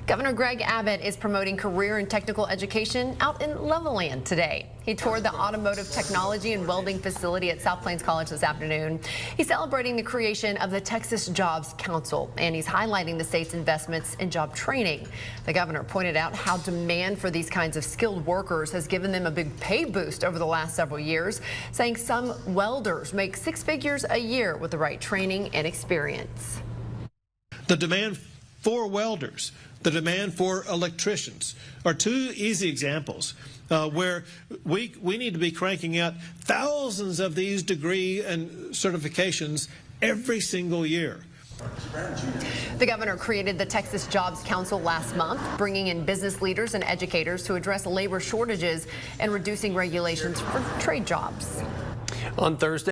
Governor Greg Abbott is promoting career and technical education out in Levelland today. He toured the automotive technology and welding facility at South Plains College this afternoon. He's celebrating the creation of the Texas Jobs Council, and he's highlighting the state's investments in job training. The governor pointed out how demand for these kinds of skilled workers has given them a big pay boost over the last several years, saying some welders make 6 figures a year with the right training and experience. The demand for welders, the demand for electricians are two easy examples where we need to be cranking out thousands of these degree and certifications every single year. The governor created the Texas Jobs Council last month, bringing in business leaders and educators to address labor shortages and reducing regulations for trade jobs. On Thursday,